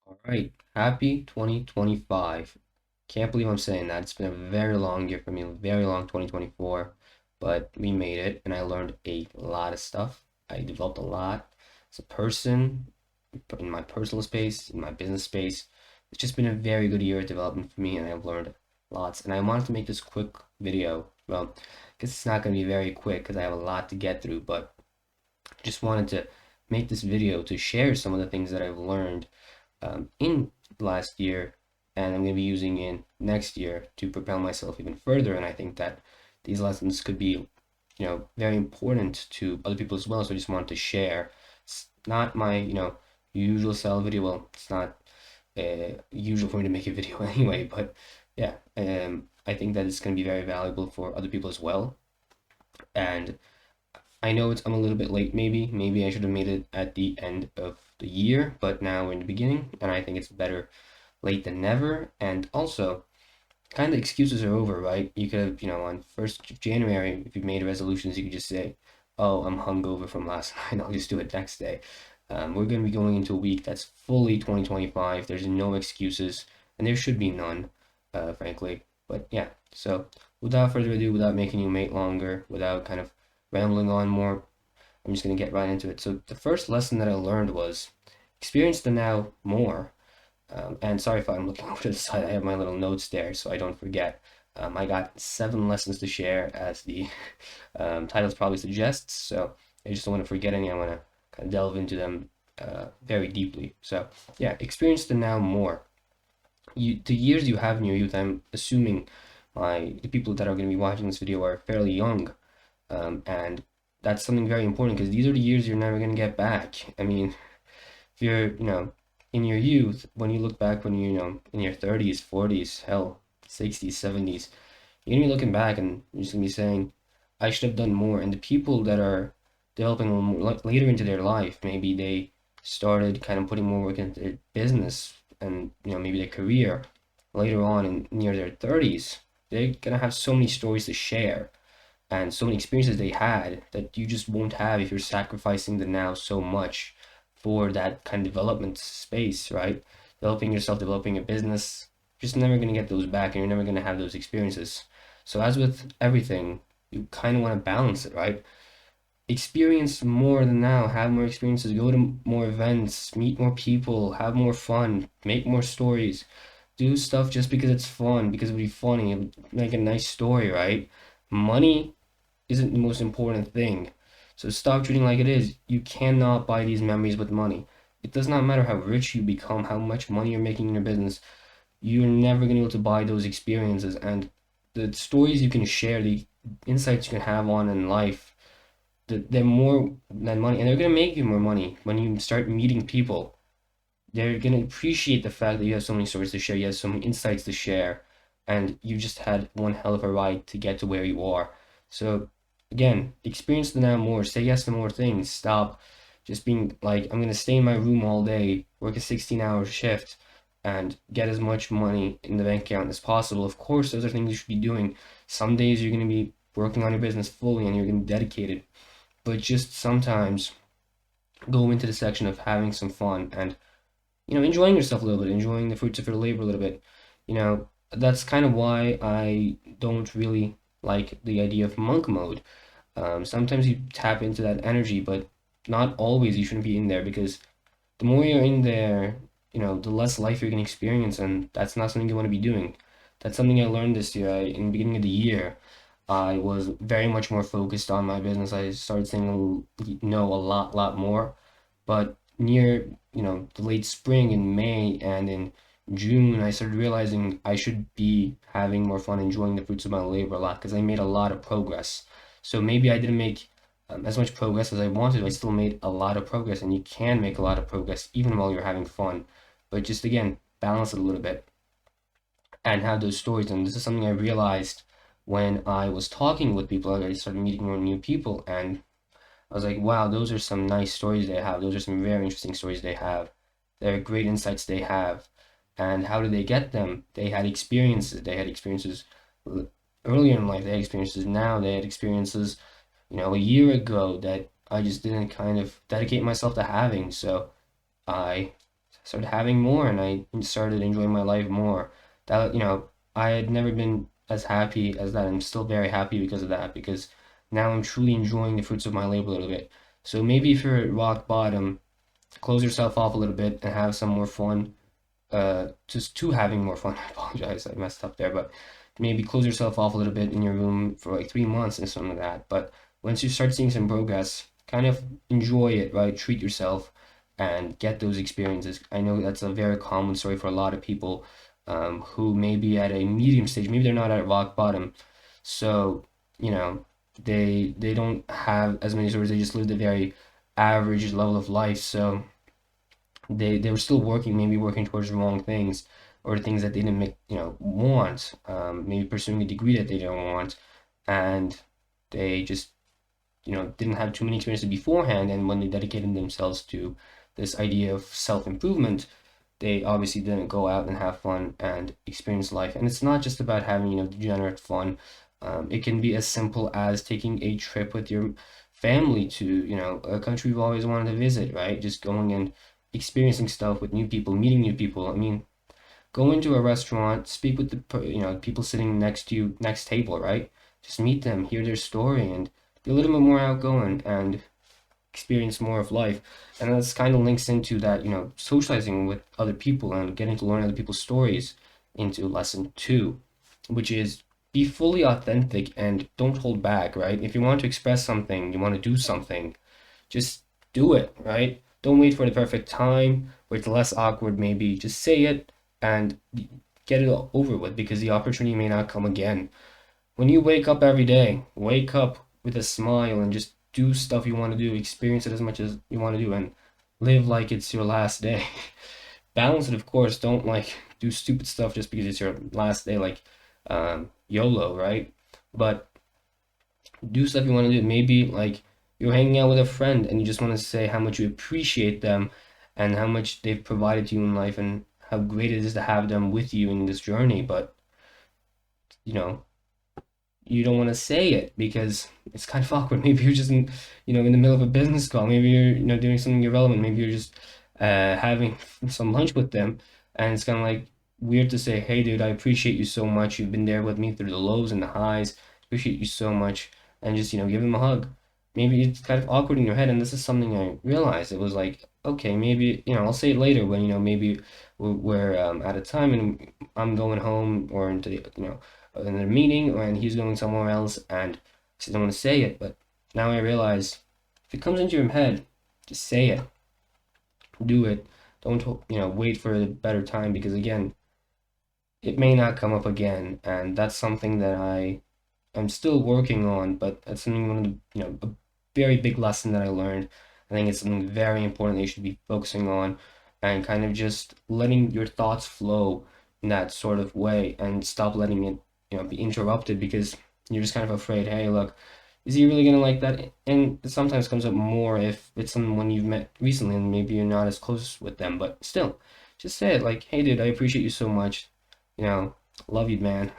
All right, happy 2025. Can't believe I'm saying that. It's been a very long year for me, a very long 2024, but we made it and I learned a lot of stuff. I developed a lot as a person, in my personal space, in my business space. It's just been a very good year of development for me and I've learned lots. And I wanted to make this quick video. Well, I guess it's not going to be very quick because I have a lot to get through, but just wanted to make this video to share some of the things that I've learned in last year, and I'm going to be using in next year to propel myself even further. And I think that these lessons could be, very important to other people as well. So I just wanted to share. It's not my, usual style video. Well, it's not usual for me to make a video anyway, but yeah, I think that it's going to be very valuable for other people as well. And I know I'm a little bit late, maybe. Maybe I should have made it at the end of the year, but now we're in the beginning, and I think it's better late than never. And also, kind of excuses are over, right? You could have, on 1st of January, if you made resolutions, you could just say, oh, I'm hungover from last night. I'll just do it next day. We're going to be going into a week that's fully 2025. There's no excuses, and there should be none, frankly. But yeah, so without further ado, without making you wait longer, without kind of rambling on more, I'm just going to get right into it. So the first lesson that I learned was experience the now more. And sorry if I'm looking over to the side, I have my little notes there so I don't forget. I got 7 lessons to share, as the title probably suggests. So I just don't want to forget any. I want to kind of delve into them very deeply. So yeah, experience the now more. The years you have in your youth, I'm assuming the people that are going to be watching this video are fairly young, and that's something very important because these are the years you're never going to get back. I mean, if you're, in your youth, when you look back when in your 30s, 40s, hell, 60s, 70s, you're going to be looking back and you're just going to be saying, I should have done more. And the people that are developing a little more, later into their life, maybe they started kind of putting more work into their business and, maybe their career later on in near their 30s, they're going to have so many stories to share and so many experiences they had that you just won't have if you're sacrificing the now so much for that kind of development space, right? Developing yourself, developing a business, you're just never going to get those back and you're never going to have those experiences. So, as with everything, you kind of want to balance it, right? Experience more than now, have more experiences, go to more events, meet more people, have more fun, make more stories, do stuff just because it's fun, because it'll be funny, make a nice story, right? Money isn't the most important thing. So stop treating like it is. You cannot buy these memories with money. It does not matter how rich you become, how much money you're making in your business. You're never going to be able to buy those experiences and the stories you can share, the insights you can have on in life. They're more than money, and they're going to make you more money when you start meeting people. They're going to appreciate the fact that you have so many stories to share, you have so many insights to share, and you just had one hell of a ride to get to where you are. So again, experience the now more, say yes to more things. Stop just being like, I'm going to stay in my room all day, work a 16-hour shift, and get as much money in the bank account as possible. Of course, those are things you should be doing. Some days you're going to be working on your business fully and you're going to be dedicated, but just sometimes go into the section of having some fun and, enjoying yourself a little bit, enjoying the fruits of your labor a little bit. That's kind of why I don't really like the idea of monk mode. Sometimes you tap into that energy, but not always. You shouldn't be in there because the more you're in there, the less life you're going to experience, and that's not something you want to be doing. That's something I learned this year. In the beginning of the year, I was very much more focused on my business. I started saying no a lot more, but near, the late spring in May and in June, I started realizing I should be having more fun, enjoying the fruits of my labor a lot because I made a lot of progress. So maybe I didn't make as much progress as I wanted. I still made a lot of progress, and you can make a lot of progress even while you're having fun. But just again, balance it a little bit and have those stories. And this is something I realized when I was talking with people. I started meeting more new people, and I was like, wow, those are some nice stories they have. Those are some very interesting stories they have. They're great insights they have. And how did they get them? They had experiences. They had experiences earlier in life. They had experiences now. They had experiences, a year ago that I just didn't kind of dedicate myself to having. So I started having more, and I started enjoying my life more. That, I had never been as happy as that. I'm still very happy because of that, because now I'm truly enjoying the fruits of my labor a little bit. So maybe if you're at rock bottom, close yourself off a little bit and have some more fun. Just to having more fun. I apologize, I messed up there, but maybe close yourself off a little bit in your room for like 3 months and something like that. But once you start seeing some progress, kind of enjoy it, right? Treat yourself and get those experiences. I know that's a very common story for a lot of people, who may be at a medium stage, maybe they're not at rock bottom. So, you know, they don't have as many stories, they just lived a very average level of life. So they were still working, maybe working towards the wrong things, or things that they didn't want, maybe pursuing a degree that they didn't want, and they just didn't have too many experiences beforehand. And when they dedicated themselves to this idea of self-improvement, they obviously didn't go out and have fun and experience life. And it's not just about having degenerate fun. It can be as simple as taking a trip with your family to a country you've always wanted to visit, right? Just going and experiencing stuff with new people, meeting new people. I mean, go into a restaurant, speak with the people sitting next to you, next table, right? Just meet them, hear their story, and be a little bit more outgoing and experience more of life. And this kind of links into that, socializing with other people and getting to learn other people's stories, into lesson two, which is be fully authentic and don't hold back, right? If you want to express something, you want to do something, just do it, right? Don't wait for the perfect time where it's less awkward, maybe. Just say it and get it over with, because the opportunity may not come again. When you wake up every day, wake up with a smile and just do stuff you want to do, experience it as much as you want to do, and live like it's your last day. Balance it, of course. Don't like do stupid stuff just because it's your last day, like YOLO, right? But do stuff you want to do. Maybe like you're hanging out with a friend and you just want to say how much you appreciate them and how much they've provided to you in life and how great it is to have them with you in this journey. But you know, you don't want to say it because it's kind of awkward. Maybe you're just in the middle of a business call. Maybe you're doing something irrelevant. Maybe you're just having some lunch with them, and it's kind of like weird to say, "Hey, dude, I appreciate you so much. You've been there with me through the lows and the highs. Appreciate you so much," and just give them a hug. Maybe it's kind of awkward in your head, and this is something I realized. It was like, okay, maybe I'll say it later when maybe we're at a time and I'm going home or into in a meeting, and he's going somewhere else, and I just don't want to say it. But now I realize if it comes into your head, just say it, do it. Don't wait for a better time, because again, it may not come up again, and that's something that I'm still working on. But that's something, one of the a very big lesson that I learned. I think it's something very important that you should be focusing on, and kind of just letting your thoughts flow in that sort of way, and stop letting it be interrupted, because you're just kind of afraid, hey, look, is he really gonna like that? And it sometimes comes up more if it's someone you've met recently and maybe you're not as close with them, but still, just say it like, hey, dude, I appreciate you so much. You know, love you, man.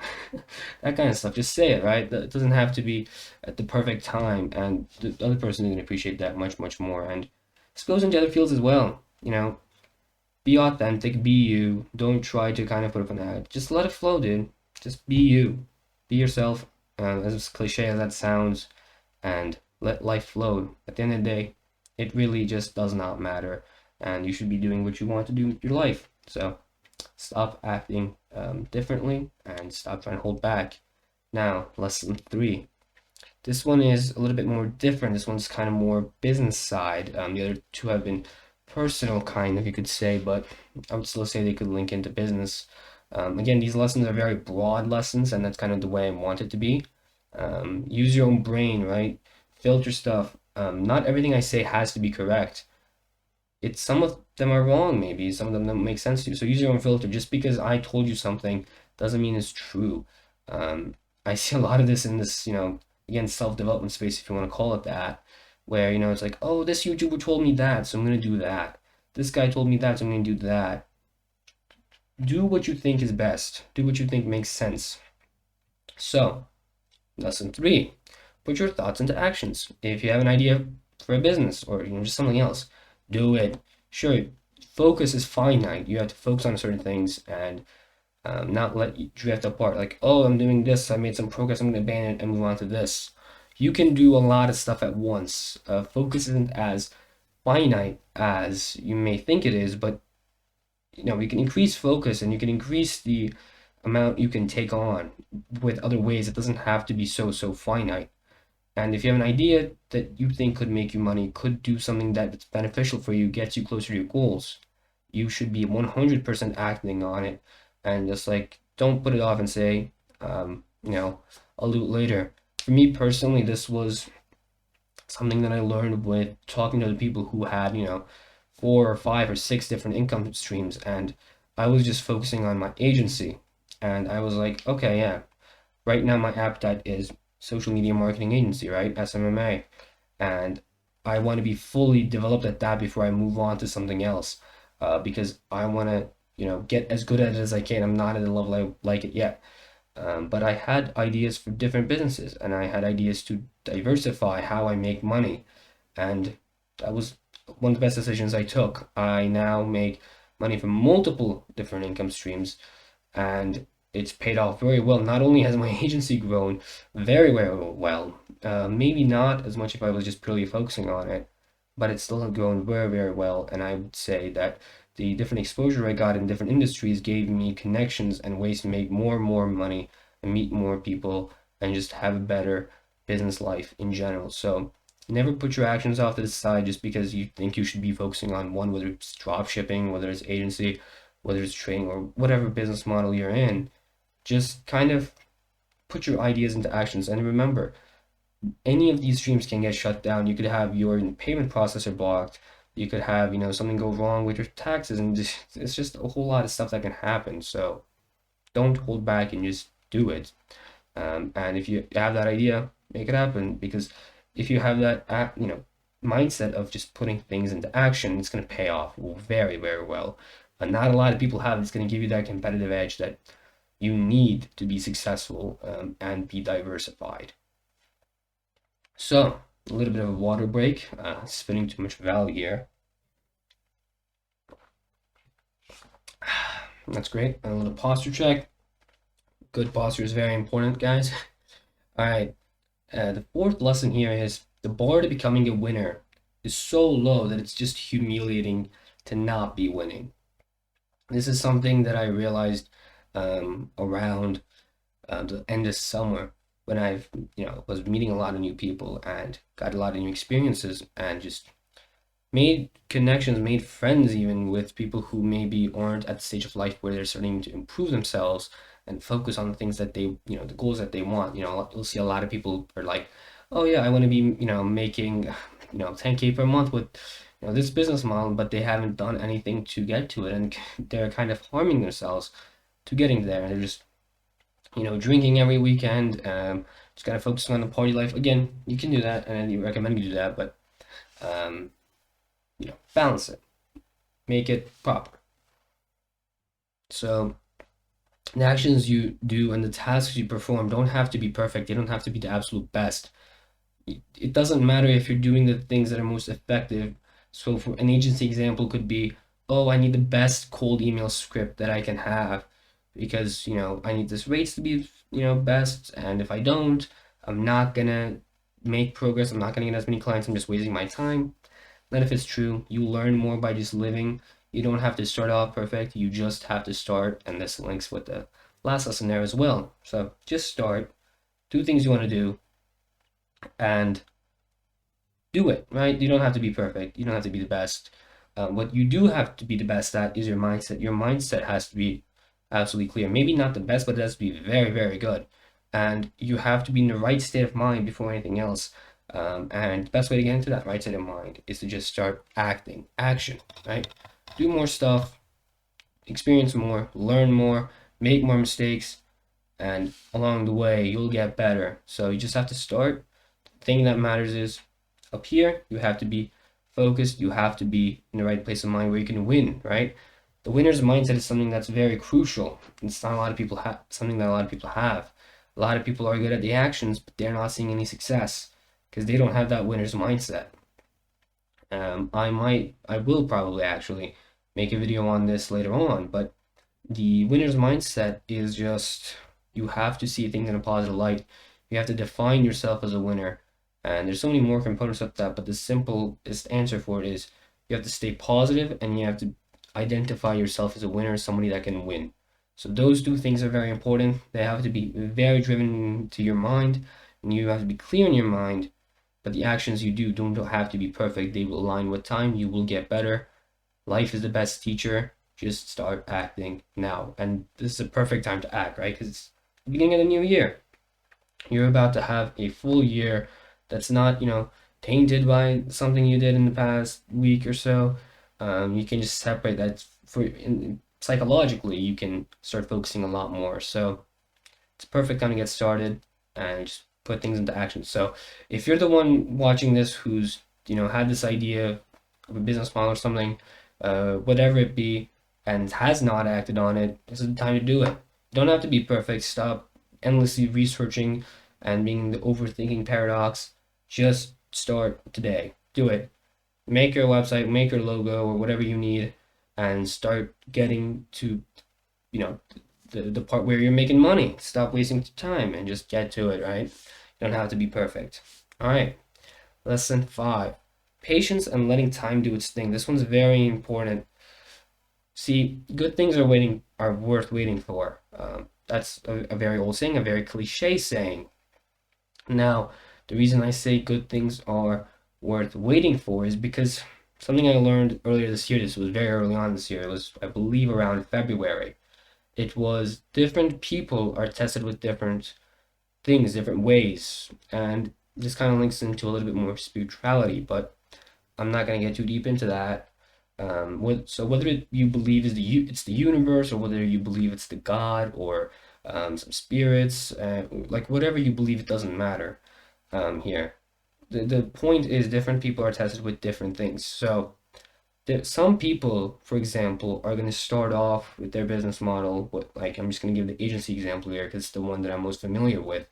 That kind of stuff. Just say it, right? It doesn't have to be at the perfect time, and the other person is gonna appreciate that much, much more. And this goes into other fields as well. Be authentic, be you. Don't try to kind of put up an act. Just let it flow, dude. Just be you. Be yourself, as cliche as that sounds, and let life flow. At the end of the day, it really just does not matter, and you should be doing what you want to do with your life. So stop acting differently and stop trying to hold back. Now, lesson three. This one is a little bit more different. This one's kind of more business side. The other two have been personal, kind of, you could say, but I would still say they could link into business. Again, these lessons are very broad lessons, and that's kind of the way I want it to be. Use your own brain, right? Filter stuff. Not everything I say has to be correct. Some of them are wrong, maybe. Some of them don't make sense to you. So use your own filter. Just because I told you something doesn't mean it's true. I see a lot of this in this, again, self-development space, if you want to call it that, where, it's like, oh, this YouTuber told me that, so I'm going to do that. This guy told me that, so I'm going to do that. Do what you think is best. Do what you think makes sense. So, lesson three, put your thoughts into actions. If you have an idea for a business or just something else, do it. Sure, focus is finite. You have to focus on certain things and not let you drift apart. Like, oh, I'm doing this, I made some progress, I'm going to abandon it and move on to this. You can do a lot of stuff at once. Focus isn't as finite as you may think it is, but you can increase focus and you can increase the amount you can take on with other ways. It doesn't have to be so finite. And if you have an idea that you think could make you money, could do something that's beneficial for you, gets you closer to your goals, you should be 100% acting on it. And just like, don't put it off and say, I'll do it later. For me personally, this was something that I learned with talking to the people who had, 4 or 5 or 6 different income streams. And I was just focusing on my agency. And I was like, okay, yeah, right now my appetite is social media marketing agency, right? SMMA. And I want to be fully developed at that before I move on to something else. Because I want to, get as good at it as I can. I'm not at the level I like it yet. But I had ideas for different businesses and I had ideas to diversify how I make money. And that was one of the best decisions I took. I now make money from multiple different income streams and it's paid off very well. Not only has my agency grown very, very well, maybe not as much if I was just purely focusing on it, but it's still grown very, very well. And I would say that the different exposure I got in different industries gave me connections and ways to make more and more money and meet more people and just have a better business life in general. So never put your actions off to the side just because you think you should be focusing on one, whether it's drop shipping, whether it's agency, whether it's trading, or whatever business model you're in. Just kind of put your ideas into actions. And remember, any of these streams can get shut down. You could have your payment processor blocked. You could have, something go wrong with your taxes, and it's just a whole lot of stuff that can happen. So don't hold back and just do it. And if you have that idea, make it happen. Because if you have that, mindset of just putting things into action, it's going to pay off very, very well. And not a lot of people have it. It's going to give you that competitive edge that you need to be successful and be diversified. So, a little bit of a water break, spitting too much value here. That's great. A little posture check. Good posture is very important, guys. All right. The fourth lesson here is the bar to becoming a winner is so low that it's just humiliating to not be winning. This is something that I realized around the end of summer when I've was meeting a lot of new people and got a lot of new experiences and just made connections, made friends even with people who maybe aren't at the stage of life where they're starting to improve themselves and focus on the things that they, the goals that they want. You'll see a lot of people are like, oh yeah, I want to be, making, 10K per month with, this business model, but they haven't done anything to get to it, and they're kind of harming themselves to getting there. They're just, drinking every weekend, just kind of focusing on the party life. Again, you can do that, and you recommend you do that, but, balance it, make it proper. So the actions you do and the tasks you perform don't have to be perfect. They don't have to be the absolute best. It doesn't matter if you're doing the things that are most effective. So for an agency example could be, oh, I need the best cold email script that I can have because, I need this rates to be, best. And if I don't, I'm not gonna make progress. I'm not gonna get as many clients. I'm just wasting my time. Then if it's true, you learn more by just living. You don't have to start off perfect. You just have to start. And this links with the last lesson there as well. So just start, do things you want to do, and do it, right? You don't have to be perfect. You don't have to be the best. What you do have to be the best at is your mindset. Your mindset has to be absolutely clear. Maybe not the best, but it has to be very, very good. And you have to be in the right state of mind before anything else. And the best way to get into that right state of mind is to just start acting, action, right? Do more stuff, experience more, learn more, make more mistakes, and along the way, you'll get better. So you just have to start. The thing that matters is up here, you have to be focused. You have to be in the right place of mind where you can win, right? The winner's mindset is something that's very crucial. It's not a lot of people have something that a lot of people have. A lot of people are good at the actions, but they're not seeing any success because they don't have that winner's mindset. I will probably actually make a video on this later on. But the winner's mindset is just you have to see things in a positive light. You have to define yourself as a winner. And there's so many more components of that, but the simplest answer for it is you have to stay positive and you have to identify yourself as a winner, somebody that can win. So those two things are very important. They have to be very driven to your mind, and you have to be clear in your mind. But the actions you do don't have to be perfect. They will align with time. You will get better. Life is the best teacher. Just start acting now. And this is a perfect time to act, right? Because it's the beginning of the new year. You're about to have a full year that's not, tainted by something you did in the past week or so. You can just separate that psychologically, you can start focusing a lot more. So it's a perfect time to get started and just put things into action. So if you're the one watching this who's, had this idea of a business model or something, whatever it be, and has not acted on it, this is the time to do it. You don't have to be perfect. Stop endlessly researching and being the overthinking paradox. Just start today. Do it. Make your website, make your logo, or whatever you need, and start getting to, you know, the part where you're making money. Stop wasting time and just get to it, right? You don't have to be perfect. All right. Lesson 5. Patience and letting time do its thing. This one's very important. See, good things are worth waiting for. That's a very old saying, a very cliche saying. Now, the reason I say good things are worth waiting for is because something I learned earlier this year. This was very early on this year. It was, I believe, around February. It was different people are tested with different things, different ways, and this kind of links into a little bit more spirituality, but I'm not going to get too deep into that. So whether you believe it's the universe, or whether you believe it's the God, or some spirits, like whatever you believe, it doesn't matter here. The point is different people are tested with different things. So some people, for example, are going to start off with their business model. Like I'm just going to give the agency example here because it's the one that I'm most familiar with.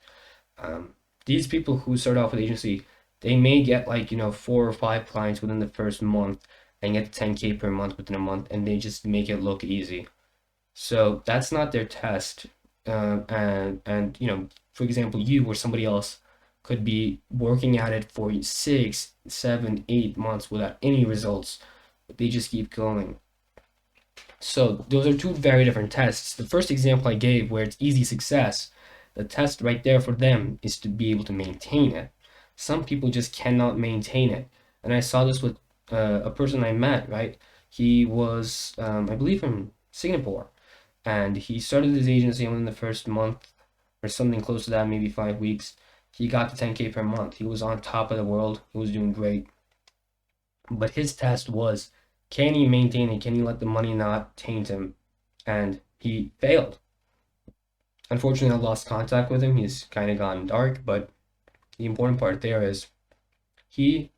These people who start off with agency, they may get like 4 or 5 clients within the first month and get 10K per month within a month, and they just make it look easy. So that's not their test. And for example, you or somebody else could be working at it for 6, 7, 8 months without any results, but they just keep going. So those are two very different tests. The first example I gave, where it's easy success, the test right there for them is to be able to maintain it. Some people just cannot maintain it. And I saw this with a person I met, right? He was, I believe, from Singapore. And he started his agency within the first month or something close to that, maybe 5 weeks. He got to 10K per month. He was on top of the world. He was doing great. But his test was, can he maintain it? Can he let the money not taint him? And he failed. Unfortunately, I lost contact with him. He's kind of gone dark, but the important part there is he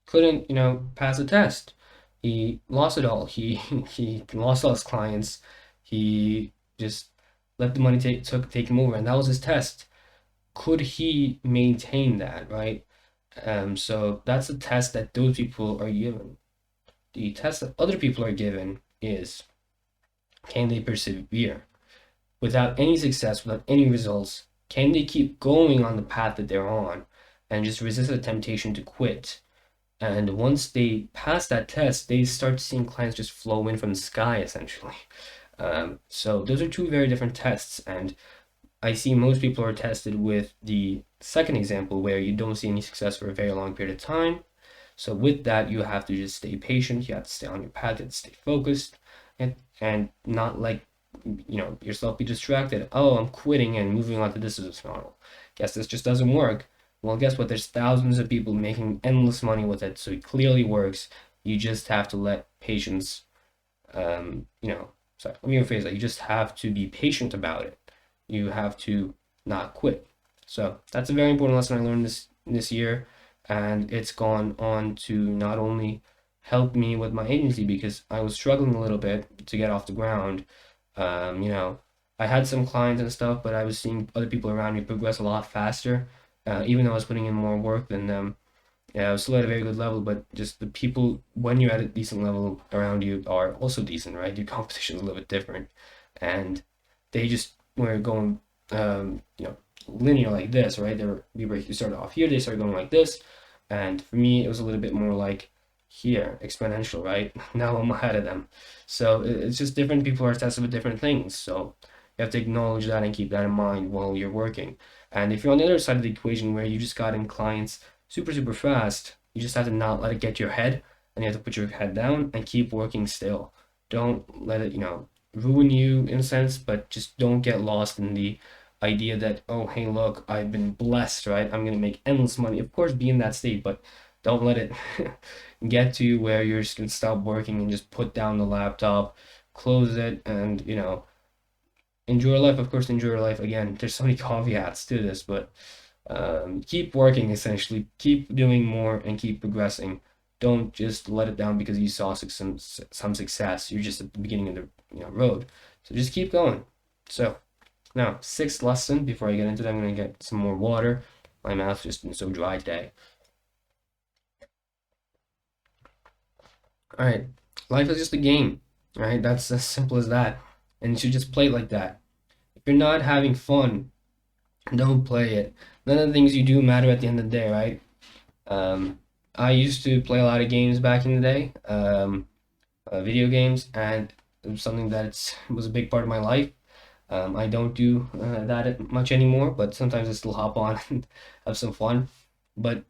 couldn't, pass the test. He lost it all. He lost all his clients. He just let the money take him over, and that was his test. Could he maintain that, right? So that's the test that those people are given. The test that other people are given is, can they persevere? Without any success, without any results, can they keep going on the path that they're on and just resist the temptation to quit? And once they pass that test, they start seeing clients just flow in from the sky, essentially. So those are two very different tests, and I see most people are tested with the second example, where you don't see any success for a very long period of time. So with that, you have to just stay patient. You have to stay on your path. You have to stay focused, and not like yourself be distracted. Oh, I'm quitting and moving on to this business model. Guess this just doesn't work. Well, guess what? There's thousands of people making endless money with it, so it clearly works. You just have to let patience, sorry, let me rephrase that. You just have to be patient about it. You have to not quit. So that's a very important lesson I learned this year, and it's gone on to not only help me with my agency, because I was struggling a little bit to get off the ground. I had some clients and stuff, but I was seeing other people around me progress a lot faster, even though I was putting in more work than them. Yeah, still at a very good level, but just the people when you're at a decent level around you are also decent, right? Your competition is a little bit different, and they just were going, linear like this, right? They were we were you started off here, they started going like this, and for me it was a little bit more like here, exponential, right? Now I'm ahead of them, so it's just different people are tested with different things, so you have to acknowledge that and keep that in mind while you're working. And if you're on the other side of the equation where you just got in clients super fast. You just have to not let it get to your head, and you have to put your head down and keep working still. Don't let it, ruin you in a sense, but just don't get lost in the idea that, oh, hey, look, I've been blessed, right? I'm gonna make endless money. Of course, be in that state, but don't let it get to you where you're just gonna stop working and just put down the laptop, close it, and enjoy life. Of course, enjoy your life. Again, there's so many caveats to this, but keep working essentially, keep doing more and keep progressing. Don't just let it down because you saw some success. You're just at the beginning of the road. So just keep going. So now, sixth lesson, before I get into that, I'm going to get some more water. My mouth's just been so dry today. All right, life is just a game, right? That's as simple as that. And you should just play it like that. If you're not having fun, don't play it. None of the things you do matter at the end of the day, right? I used to play a lot of games back in the day, video games, and it was something that was a big part of my life. I don't do that much anymore, but sometimes I still hop on and have some fun. But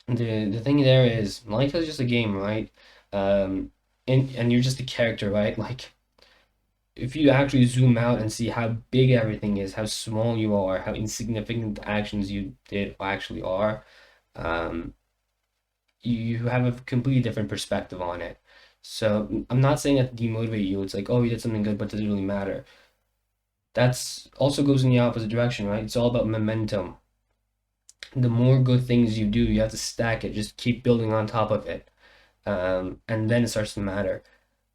the thing there is, life is just a game, right? Um, and you're just a character, right? Like if you actually zoom out and see how big everything is, how small you are, how insignificant the actions you did actually are, um, you have a completely different perspective on it. So I'm not saying that to demotivate you. It's like, oh, you did something good, but does it really matter? That's also goes in the opposite direction, right? It's all about momentum. The more good things you do, you have to stack it, just keep building on top of it. And then it starts to matter.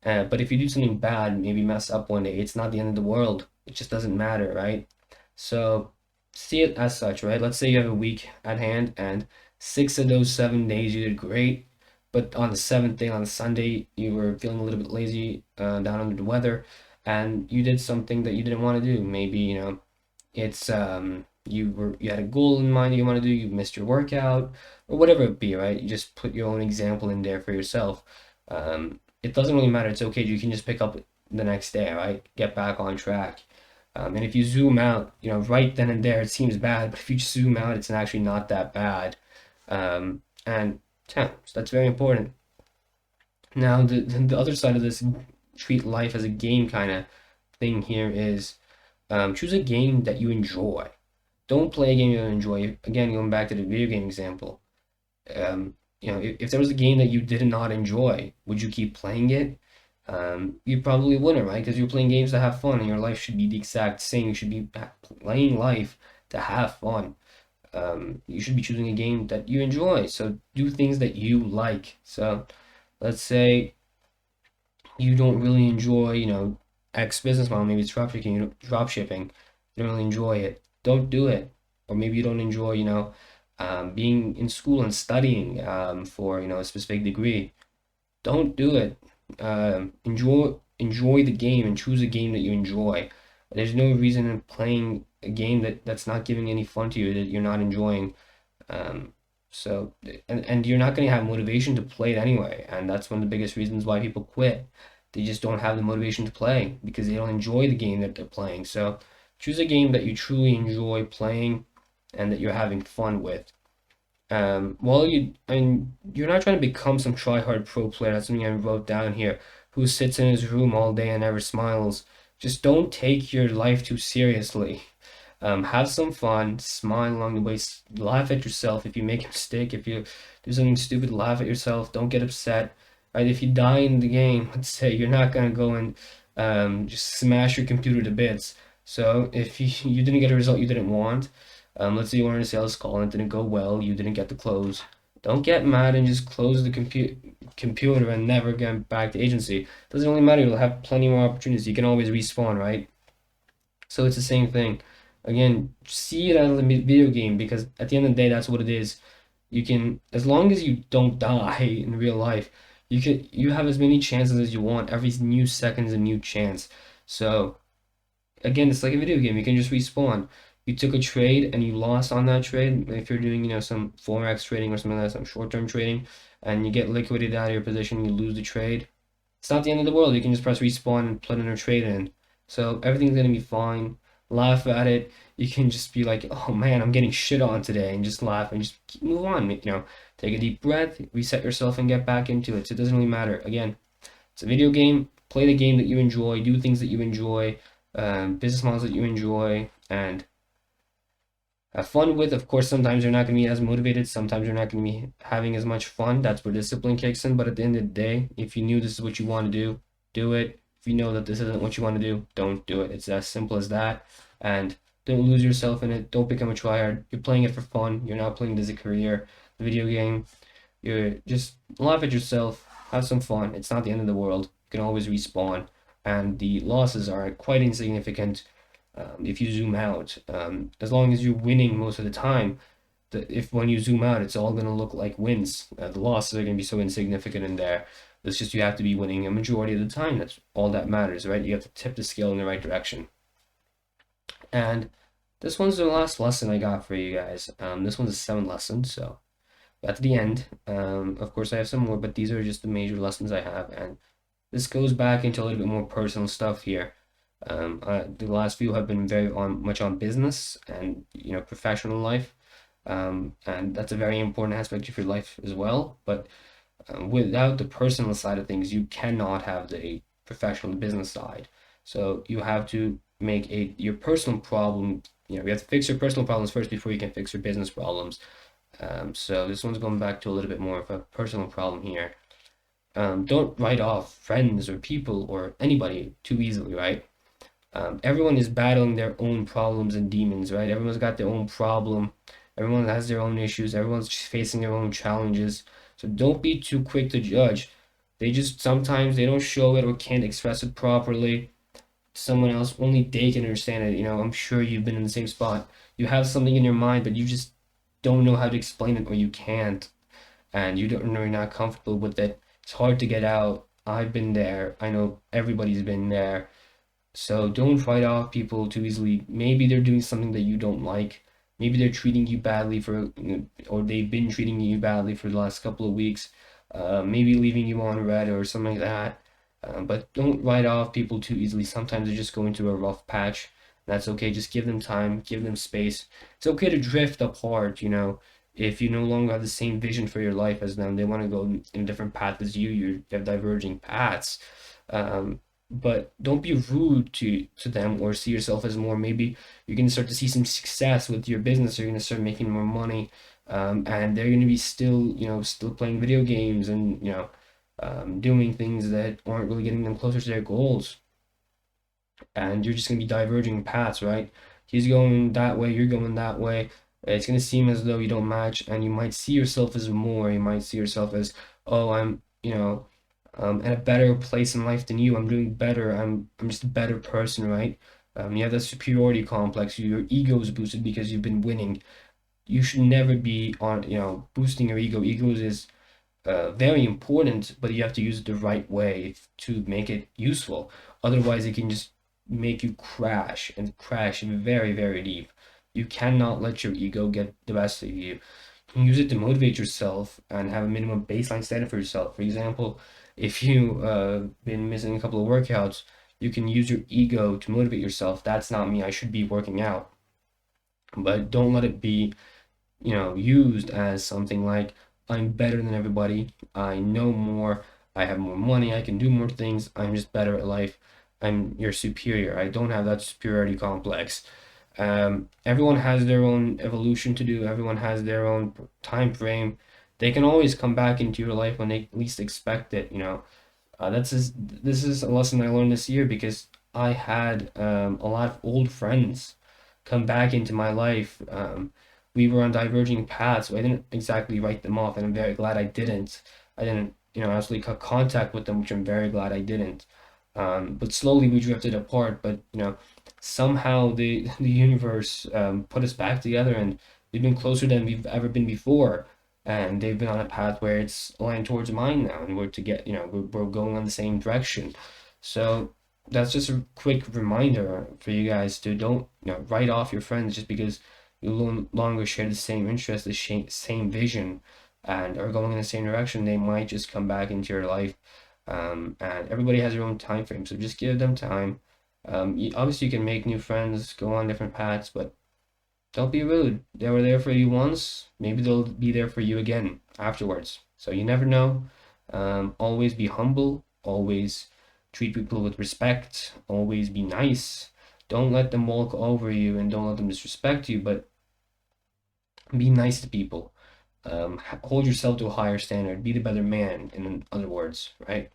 But if you do something bad, maybe mess up one day, it's not the end of the world. It just doesn't matter, right? So see it as such, right? Let's say you have a week at hand and 6 of those 7 days you did great, but on the seventh day, on Sunday, you were feeling a little bit lazy, down under the weather, and you did something that you didn't want to do. Maybe, it's you had a goal in mind you want to do, you missed your workout, or whatever it be, right? You just put your own example in there for yourself. It doesn't really matter. It's okay. You can just pick up the next day, right? Get back on track. And if you zoom out, right then and there, it seems bad, but if you just zoom out, it's actually not that bad. And yeah, so that's very important. Now, the other side of this treat life as a game kind of thing here is choose a game that you enjoy. Don't play a game you don't enjoy. Again, going back to the video game example, if there was a game that you did not enjoy, would you keep playing it? You probably wouldn't, right? Because you're playing games to have fun, and your life should be the exact same. You should be playing life to have fun. You should be choosing a game that you enjoy. So do things that you like. So let's say you don't really enjoy, X business model, maybe it's drop shipping. You don't really enjoy it. Don't do it. Or maybe you don't enjoy, being in school and studying for, a specific degree. Don't do it. Enjoy the game and choose a game that you enjoy. There's no reason in playing a game that's not giving any fun to you that you're not enjoying. Um, so and you're not going to have motivation to play it anyway, and that's one of the biggest reasons why people quit. They just don't have the motivation to play because they don't enjoy the game that they're playing. So choose a game that you truly enjoy playing and that you're having fun with. You're not trying to become some try-hard pro player. That's something I wrote down here. Who sits in his room all day and never smiles. Just don't take your life too seriously. Have some fun, smile along the way, laugh at yourself if you make a mistake, if you do something stupid, laugh at yourself, don't get upset. Right? If you die in the game, let's say you're not gonna go and just smash your computer to bits. So if you didn't get a result you didn't want, let's say you wanted a sales call and it didn't go well, you didn't get the close. Don't get mad and just close the computer and never get back to agency. Doesn't really matter. You'll have plenty more opportunities. You can always respawn, right? So it's the same thing. Again, see it as a video game because at the end of the day, that's what it is. You can, as long as you don't die in real life, you have as many chances as you want. Every new second is a new chance. So again, it's like a video game. You can just respawn. You took a trade and you lost on that trade. If you're doing, some forex trading or something like that, some short-term trading, and you get liquidated out of your position, you lose the trade. It's not the end of the world. You can just press respawn and put another trade in. So everything's gonna be fine. Laugh at it. You can just be like, oh man, I'm getting shit on today, and just laugh and just move on. Take a deep breath, reset yourself, and get back into it. So it doesn't really matter. Again, it's a video game. Play the game that you enjoy. Do things that you enjoy. Business models that you enjoy, and have fun with. Of course, sometimes you're not going to be as motivated. Sometimes you're not going to be having as much fun. That's where discipline kicks in. But at the end of the day, if you knew this is what you want to do, do it. If you know that this isn't what you want to do, don't do it. It's as simple as that. And don't lose yourself in it. Don't become a tryhard. You're playing it for fun. You're not playing it as a career. The video game, you're just laugh at yourself. Have some fun. It's not the end of the world. You can always respawn. And the losses are quite insignificant if you zoom out. As long as you're winning most of the time, if when you zoom out, it's all going to look like wins. The losses are going to be so insignificant in there. It's just you have to be winning a majority of the time. That's all that matters, right? You have to tip the scale in the right direction. And this one's the last lesson I got for you guys. This one's a 7 lesson, so got to the end. Of course, I have some more, but these are just the major lessons I have. And this goes back into a little bit more personal stuff here. The last few have been very much on business and professional life, and that's a very important aspect of your life as well. But without the personal side of things, you cannot have the professional business side. So you have to make your personal problem. You have to fix your personal problems first before you can fix your business problems. So this one's going back to a little bit more of a personal problem here. Don't write off friends or people or anybody too easily, right? Everyone is battling their own problems and demons, right? Everyone's got their own problem. Everyone has their own issues. Everyone's facing their own challenges. So don't be too quick to judge. Sometimes they don't show it or can't express it properly. Someone else, only they can understand it. I'm sure you've been in the same spot. You have something in your mind, but you just don't know how to explain it, or you can't, and you're not comfortable with it. It's hard to get out. I've been there. I know everybody's been there. So don't write off people too easily. Maybe they're doing something that you don't like. Maybe they're treating you badly or they've been treating you badly for the last couple of weeks. Maybe leaving you on red or something like that. But don't write off people too easily. Sometimes they're just going through a rough patch. That's okay. Just give them time, give them space. It's okay to drift apart, if you no longer have the same vision for your life as them. They want to go in a different path as you. You have diverging paths. But don't be rude to them or see yourself as more. Maybe you're going to start to see some success with your business. You're going to start making more money, and they're going to be still playing video games and doing things that aren't really getting them closer to their goals. And you're just going to be diverging paths, right? He's going that way, you're going that way. It's going to seem as though you don't match, and you might see yourself as more. You might see yourself as, oh, I'm in a better place in life than you. I'm doing better. I'm just a better person, right? You have that superiority complex. Your ego is boosted because you've been winning. You should never be on, boosting your ego. Ego is very important, but you have to use it the right way to make it useful. Otherwise, it can just make you crash and crash very, very deep. You cannot let your ego get the best of you. Use it to motivate yourself and have a minimum baseline standard for yourself. For example, if you been missing a couple of workouts, you can use your ego to motivate yourself. That's not me. I should be working out. But don't let it be, used as something like, I'm better than everybody. I know more. I have more money. I can do more things. I'm just better at life. I'm your superior. I don't have that superiority complex. Everyone has their own evolution to do. Everyone has their own time frame. They can always come back into your life when they least expect it. This is a lesson I learned this year because I had a lot of old friends come back into my life. We were on diverging paths. So I didn't exactly write them off, and I'm very glad I didn't. I didn't, actually cut contact with them, which I'm very glad I didn't. But slowly we drifted apart. But somehow the universe put us back together, and we've been closer than we've ever been before. and they've been on a path where it's aligned towards mine now, and we're to get, we're going on the same direction. So that's just a quick reminder for you guys to don't, write off your friends just because you no longer share the same interest, the same vision, and are going in the same direction. They might just come back into your life, and everybody has their own time frame, so just give them time. Obviously, you can make new friends, go on different paths, but don't be rude. They were there for you once. Maybe they'll be there for you again afterwards. So you never know. Always be humble. Always treat people with respect. Always be nice. Don't let them walk over you and don't let them disrespect you, but be nice to people. Hold yourself to a higher standard. Be the better man, in other words, right?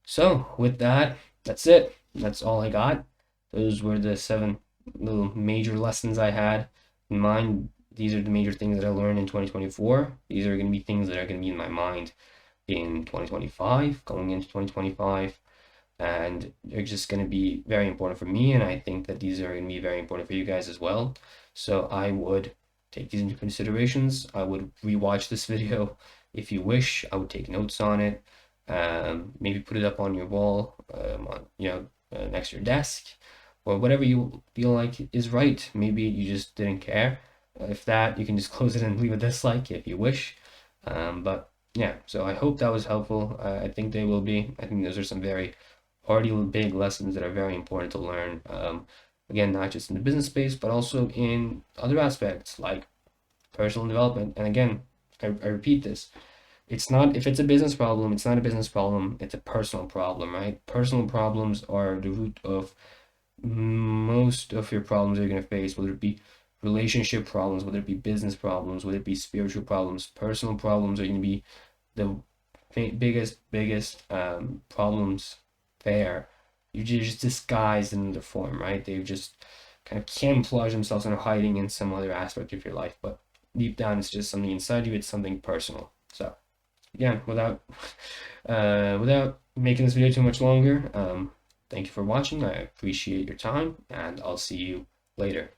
So, with that, that's it. That's all I got. Those were the 7 little major lessons I had in mind. These are the major things that I learned in 2024. These are going to be things that are going to be in my mind in 2025, going into 2025. And they're just going to be very important for me. And I think that these are going to be very important for you guys as well. So I would take these into considerations. I would rewatch this video if you wish. I would take notes on it. Maybe put it up on your wall, next to your desk, or whatever you feel like is right. Maybe you just didn't care. If that, you can just close it and leave a dislike if you wish. But yeah, so I hope that was helpful. I think they will be. I think those are some very already big lessons that are very important to learn. Again, not just in the business space, but also in other aspects like personal development. And again, I repeat this. It's not, if it's a business problem, it's not a business problem, it's a personal problem, right? Personal problems are the root of most of your problems you're going to face, whether it be relationship problems, whether it be business problems, whether it be spiritual problems. Personal problems are going to be the biggest problems there. You're just disguised in another form, right? They've just kind of camouflage themselves and are hiding in some other aspect of your life, but deep down it's just something inside you. It's something personal. So again, without making this video too much longer, thank you for watching. I appreciate your time, and I'll see you later.